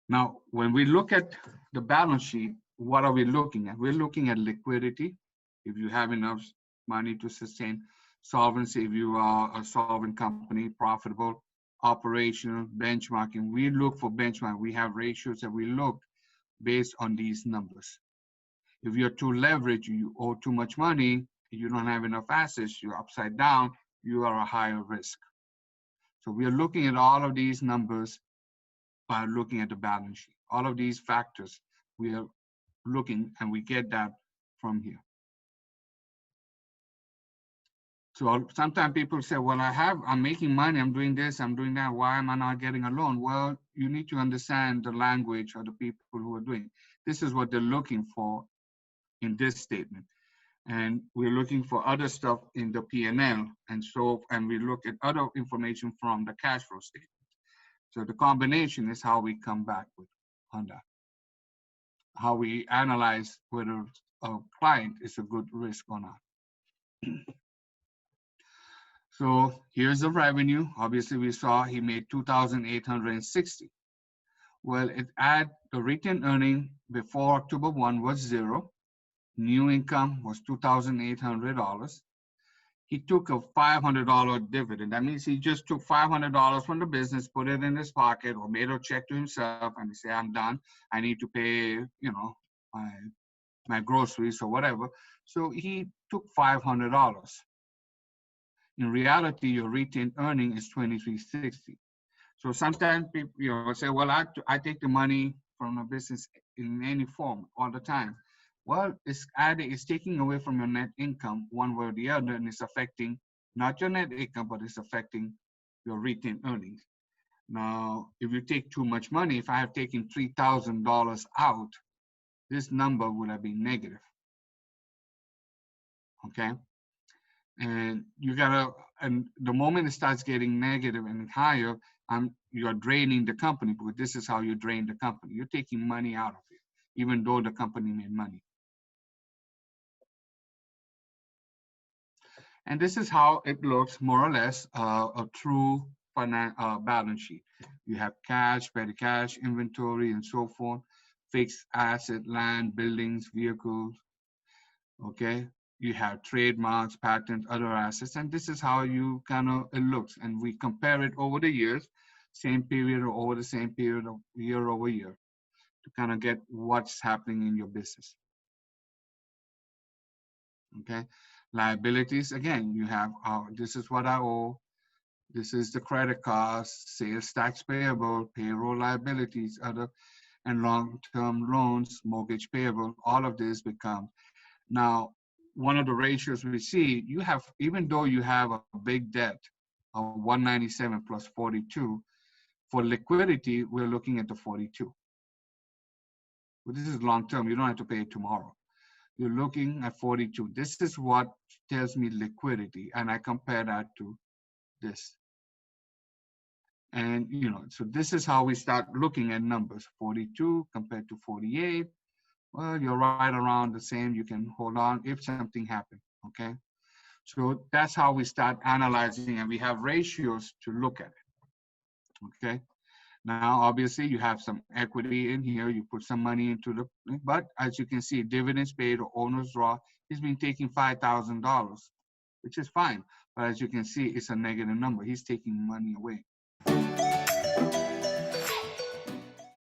Now, when we look at the balance sheet, what are we looking at? We're looking at liquidity. If you have enough money to sustain solvency, if you are a solvent company, profitable, operational, benchmarking, we look for benchmark. We have ratios that we look based on these numbers. If you're too leveraged, you owe too much money, you don't have enough assets, you're upside down, you are a higher risk. So we are looking at all of these numbers by looking at the balance sheet. All of these factors, we are looking and we get that from here. So sometimes people say, well, I'm making money, I'm doing this, I'm doing that, why am I not getting a loan? Well, you need to understand the language of the people who are doing. This is what they're looking for in this statement. And we're looking for other stuff in the P&L. And we look at other information from the cash flow statement. So the combination is how we come back with on that. How we analyze whether a client is a good risk or not. So here's the revenue. Obviously, we saw he made 2,860. Well, the retained earning before October 1 was 0. New income was $2,800. He took a $500 dividend. That means he just took $500 from the business, put it in his pocket, or made a check to himself, and he said, "I'm done. I need to pay, my groceries or whatever." So he took $500. In reality, your retained earning is $2,360. So sometimes people say, well, I take the money from a business in any form all the time. Well, it's taking away from your net income one way or the other, and it's affecting not your net income, but it's affecting your retained earnings. Now, if you take too much money, if I have taken $3,000 out, this number would have been negative. Okay? And and the moment it starts getting negative and higher, you're draining the company, because this is how you drain the company. You're taking money out of it, even though the company made money. And this is how it looks, more or less, a true balance sheet. You have cash, petty cash, inventory, and so forth, fixed asset, land, buildings, vehicles, okay? You have trademarks, patents, other assets, and this is how it looks. And we compare it over the years, same period or over the same period of year over year, to kind of get what's happening in your business. Okay, liabilities, again, you have, this is what I owe, this is the credit costs, sales tax payable, payroll liabilities, and long-term loans, mortgage payable, all of this becomes. Now, one of the ratios we see, even though you have a big debt of 197 plus 42, for liquidity, we're looking at the 42. But this is long-term, you don't have to pay it tomorrow. You're looking at 42. This is what tells me liquidity, and I compare that to this. And, so this is how we start looking at numbers, 42 compared to 48. Well, you're right around the same. You can hold on if something happened, okay? So that's how we start analyzing, and we have ratios to look at it, okay? Now, obviously, you have some equity in here. You put some money into but as you can see, dividends paid or owner's draw, he's been taking $5,000, which is fine. But as you can see, it's a negative number. He's taking money away.